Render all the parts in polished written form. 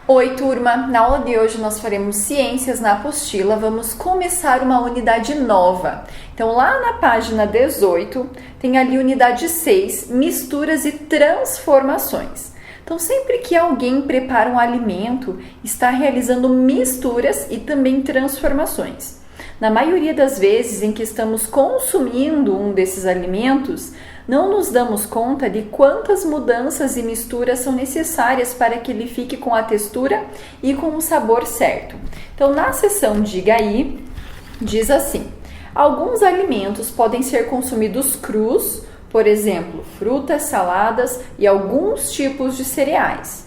Oi, turma! Na aula de hoje nós faremos ciências na apostila. Vamos começar uma unidade nova. Então, lá na página 18, tem ali unidade 6, misturas e transformações. Então, sempre que alguém prepara um alimento, está realizando misturas e também transformações. Na maioria das vezes em que estamos consumindo um desses alimentos, não nos damos conta de quantas mudanças e misturas são necessárias para que ele fique com a textura e com o sabor certo. Então, na seção Diga aí, diz assim: alguns alimentos podem ser consumidos crus, por exemplo, frutas, saladas e alguns tipos de cereais.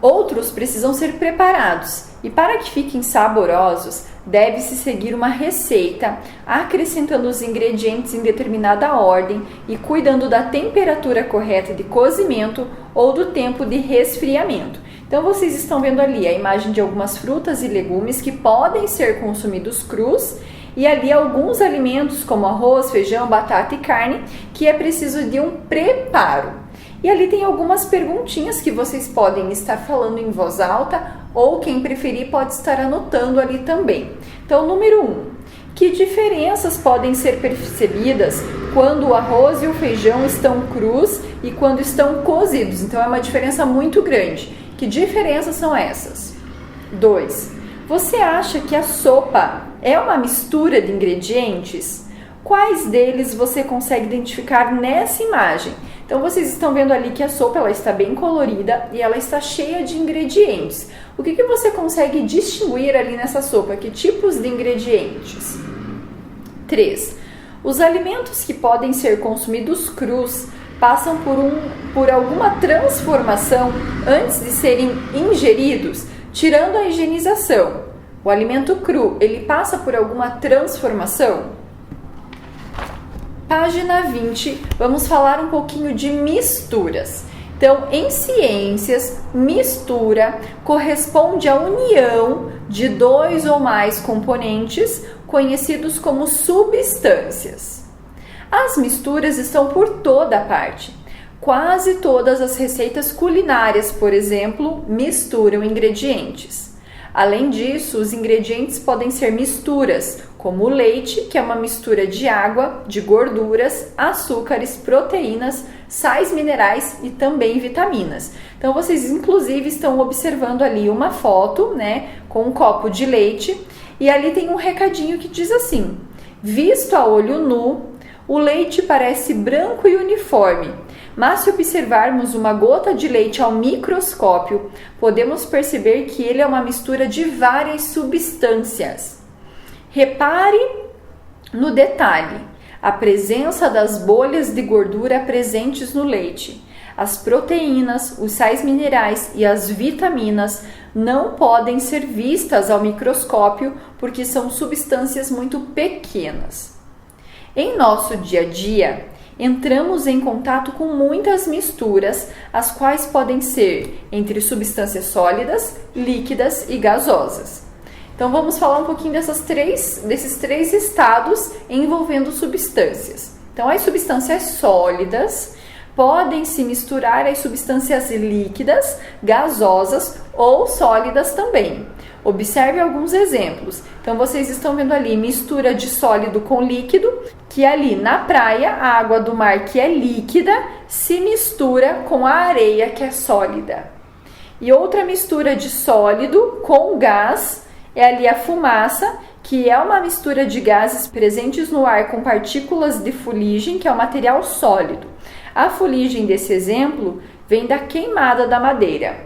Outros precisam ser preparados e, para que fiquem saborosos, deve-se seguir uma receita, acrescentando os ingredientes em determinada ordem e cuidando da temperatura correta de cozimento ou do tempo de resfriamento. Então, vocês estão vendo ali a imagem de algumas frutas e legumes que podem ser consumidos crus e ali alguns alimentos como arroz, feijão, batata e carne que é preciso de um preparo. E ali tem algumas perguntinhas que vocês podem estar falando em voz alta ou quem preferir pode estar anotando ali também. Então, número 1. Que diferenças podem ser percebidas quando o arroz e o feijão estão crus e quando estão cozidos? Então, é uma diferença muito grande. Que diferenças são essas? 2. Você acha que a sopa é uma mistura de ingredientes? Quais deles você consegue identificar nessa imagem? Então, vocês estão vendo ali que a sopa ela está bem colorida e ela está cheia de ingredientes. O que você consegue distinguir ali nessa sopa? Que tipos de ingredientes? 3. Os alimentos que podem ser consumidos crus passam por alguma transformação antes de serem ingeridos, tirando a higienização. O alimento cru, ele passa por alguma transformação? Página 20, vamos falar um pouquinho de misturas. Então, em ciências, mistura corresponde à união de dois ou mais componentes conhecidos como substâncias. As misturas estão por toda parte. Quase todas as receitas culinárias, por exemplo, misturam ingredientes. Além disso, os ingredientes podem ser misturas, como o leite, que é uma mistura de água, de gorduras, açúcares, proteínas, sais minerais e também vitaminas. Então, vocês inclusive estão observando ali uma foto, com um copo de leite e ali tem um recadinho que diz assim: visto a olho nu, o leite parece branco e uniforme, mas se observarmos uma gota de leite ao microscópio, podemos perceber que ele é uma mistura de várias substâncias. Repare no detalhe, a presença das bolhas de gordura presentes no leite. As proteínas, os sais minerais e as vitaminas não podem ser vistas ao microscópio porque são substâncias muito pequenas. Em nosso dia a dia, entramos em contato com muitas misturas, as quais podem ser entre substâncias sólidas, líquidas e gasosas. Então, vamos falar um pouquinho desses três estados envolvendo substâncias. Então, as substâncias sólidas podem se misturar às substâncias líquidas, gasosas ou sólidas também. Observe alguns exemplos. Então, vocês estão vendo ali mistura de sólido com líquido, que ali na praia, a água do mar que é líquida se mistura com a areia que é sólida. E outra mistura de sólido com gás é ali a fumaça, que é uma mistura de gases presentes no ar com partículas de fuligem, que é um material sólido. A fuligem desse exemplo vem da queimada da madeira.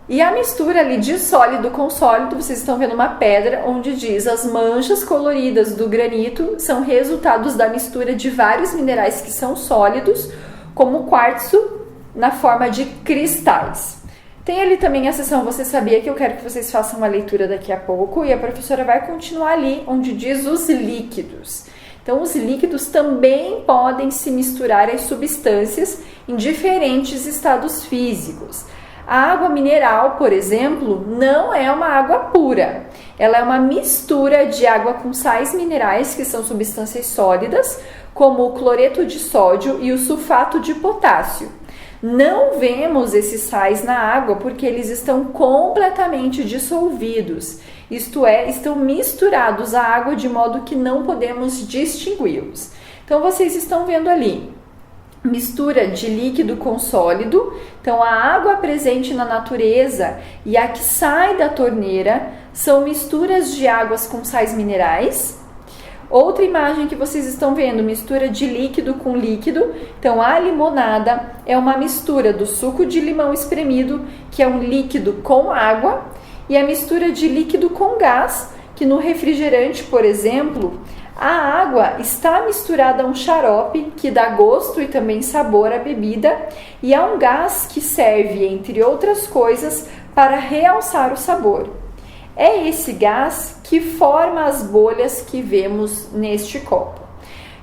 E a mistura ali de sólido com sólido, vocês estão vendo uma pedra onde diz: as manchas coloridas do granito são resultados da mistura de vários minerais que são sólidos, como o quartzo, na forma de cristais. Tem ali também a seção Você Sabia, que eu quero que vocês façam uma leitura daqui a pouco, e a professora vai continuar ali onde diz os líquidos. Então, os líquidos também podem se misturar às substâncias em diferentes estados físicos. A água mineral, por exemplo, não é uma água pura. Ela é uma mistura de água com sais minerais, que são substâncias sólidas, como o cloreto de sódio e o sulfato de potássio. Não vemos esses sais na água porque eles estão completamente dissolvidos, isto é, estão misturados à água de modo que não podemos distingui-los. Então, vocês estão vendo ali mistura de líquido com sólido. Então, a água presente na natureza e a que sai da torneira são misturas de águas com sais minerais. Outra imagem que vocês estão vendo, mistura de líquido com líquido. Então, a limonada é uma mistura do suco de limão espremido, que é um líquido com água, e a mistura de líquido com gás, que no refrigerante, por exemplo, a água está misturada a um xarope que dá gosto e também sabor à bebida, e há um gás que serve, entre outras coisas, para realçar o sabor. É esse gás que forma as bolhas que vemos neste copo.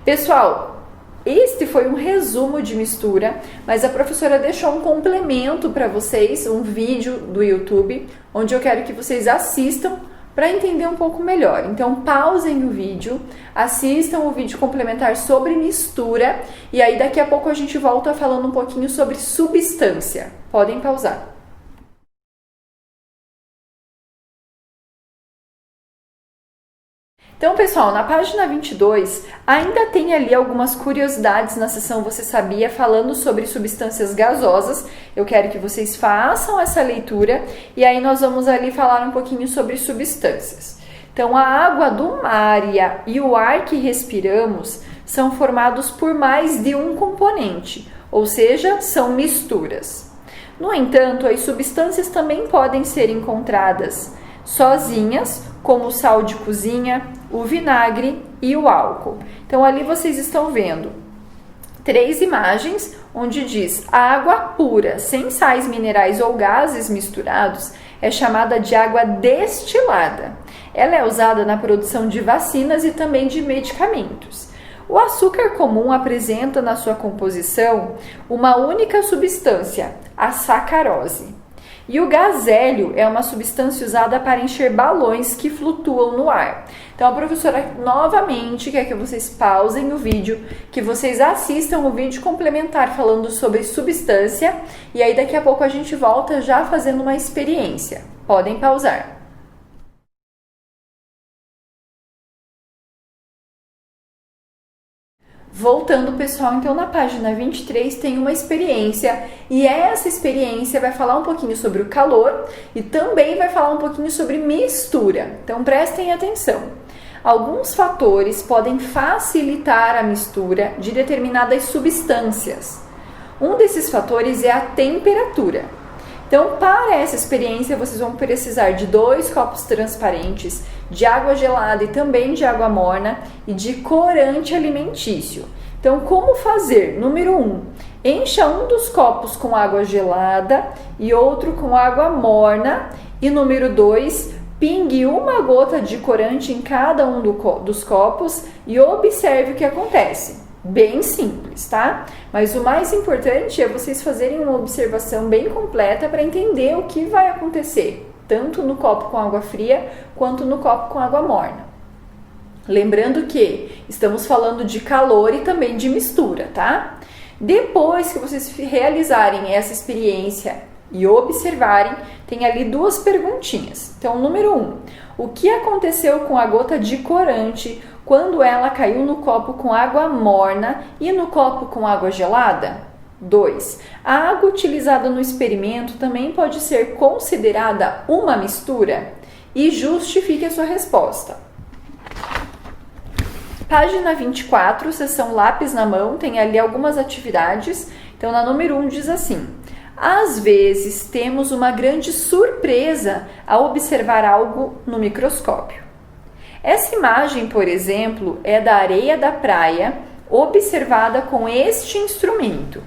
Pessoal, este foi um resumo de mistura, mas a professora deixou um complemento para vocês, um vídeo do YouTube, onde eu quero que vocês assistam para entender um pouco melhor. Então, pausem o vídeo, assistam o vídeo complementar sobre mistura e aí daqui a pouco a gente volta falando um pouquinho sobre substância. Podem pausar. Então, pessoal, na página 22, ainda tem ali algumas curiosidades na seção Você Sabia, falando sobre substâncias gasosas. Eu quero que vocês façam essa leitura e aí nós vamos ali falar um pouquinho sobre substâncias. Então, a água do mar e o ar que respiramos são formados por mais de um componente, ou seja, são misturas. No entanto, as substâncias também podem ser encontradas sozinhas, como o sal de cozinha, o vinagre e o álcool. Então, ali vocês estão vendo 3 imagens onde diz: a água pura, sem sais minerais ou gases misturados, é chamada de água destilada. Ela é usada na produção de vacinas e também de medicamentos. O açúcar comum apresenta na sua composição uma única substância, a sacarose. E o gás hélio é uma substância usada para encher balões que flutuam no ar. Então, a professora novamente quer que vocês pausem o vídeo, que vocês assistam o vídeo complementar falando sobre substância, e aí daqui a pouco a gente volta já fazendo uma experiência. Podem pausar. Voltando, pessoal, então na página 23 tem uma experiência e essa experiência vai falar um pouquinho sobre o calor e também vai falar um pouquinho sobre mistura. Então prestem atenção. Alguns fatores podem facilitar a mistura de determinadas substâncias. Um desses fatores é a temperatura. Então, para essa experiência, vocês vão precisar de 2 copos transparentes, de água gelada e também de água morna e de corante alimentício. Então, como fazer? Número 1, encha um dos copos com água gelada e outro com água morna. E número 2, pingue uma gota de corante em cada um dos copos e observe o que acontece. Bem simples, tá? Mas o mais importante é vocês fazerem uma observação bem completa para entender o que vai acontecer, tanto no copo com água fria quanto no copo com água morna. Lembrando que estamos falando de calor e também de mistura, tá? Depois que vocês realizarem essa experiência e observarem, tem ali 2 perguntinhas. Então, número 1, o que aconteceu com a gota de corante quando ela caiu no copo com água morna e no copo com água gelada? 2. A água utilizada no experimento também pode ser considerada uma mistura? E justifique a sua resposta. Página 24, seção lápis na mão, tem ali algumas atividades. Então, na número 1 diz assim: às vezes temos uma grande surpresa ao observar algo no microscópio. Essa imagem, por exemplo, é da areia da praia observada com este instrumento.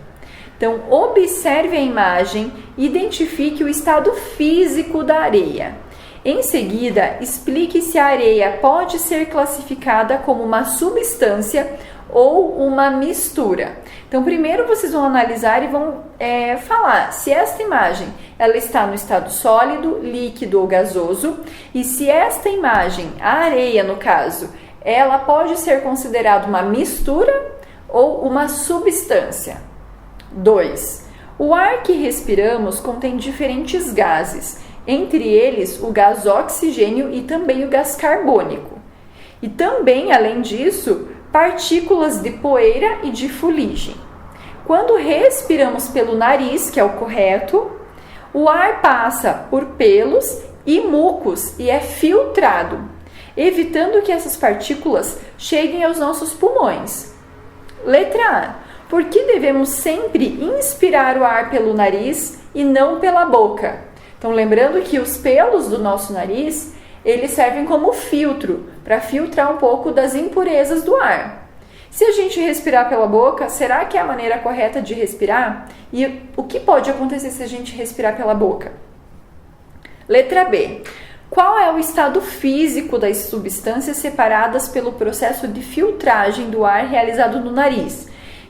Então, observe a imagem e identifique o estado físico da areia. Em seguida, explique se a areia pode ser classificada como uma substância ou uma mistura. Então, primeiro vocês vão analisar e vão falar se esta imagem ela está no estado sólido, líquido ou gasoso, e se esta imagem, a areia no caso, ela pode ser considerada uma mistura ou uma substância. 2. O ar que respiramos contém diferentes gases, entre eles o gás oxigênio e também o gás carbônico. E também, além disso, partículas de poeira e de fuligem. Quando respiramos pelo nariz, que é o correto, o ar passa por pelos e mucos e é filtrado, evitando que essas partículas cheguem aos nossos pulmões. Letra A. Por que devemos sempre inspirar o ar pelo nariz e não pela boca? Então, lembrando que os pelos do nosso nariz, eles servem como filtro, para filtrar um pouco das impurezas do ar. Se a gente respirar pela boca, será que é a maneira correta de respirar? E o que pode acontecer se a gente respirar pela boca? Letra B. Qual é o estado físico das substâncias separadas pelo processo de filtragem do ar realizado no nariz?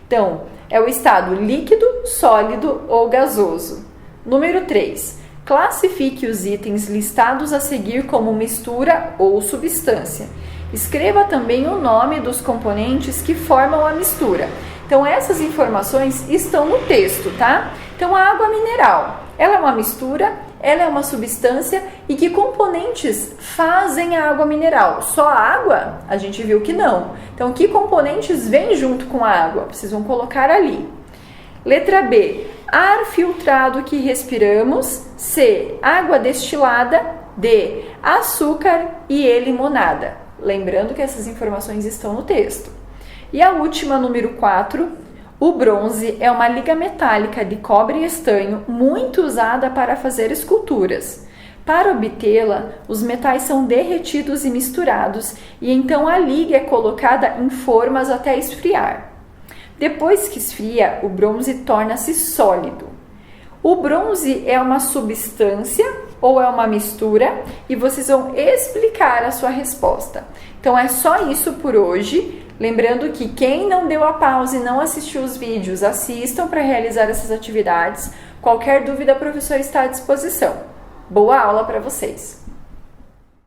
Então, é o estado líquido, sólido ou gasoso. Número 3. Classifique os itens listados a seguir como mistura ou substância. Escreva também o nome dos componentes que formam a mistura. Então, essas informações estão no texto, tá? Então, a água mineral, ela é uma mistura, ela é uma substância e que componentes fazem a água mineral? Só a água? A gente viu que não. Então, que componentes vêm junto com a água? Vocês vão colocar ali. Letra B. Ar filtrado que respiramos. C. Água destilada. D. Açúcar e limonada. Lembrando que essas informações estão no texto. E a última, número 4. O bronze é uma liga metálica de cobre e estanho muito usada para fazer esculturas. Para obtê-la, os metais são derretidos e misturados e então a liga é colocada em formas até esfriar. Depois que esfria, o bronze torna-se sólido. O bronze é uma substância ou é uma mistura? E vocês vão explicar a sua resposta. Então é só isso por hoje. Lembrando que quem não deu a pausa e não assistiu os vídeos, assistam para realizar essas atividades. Qualquer dúvida, a professora está à disposição. Boa aula para vocês!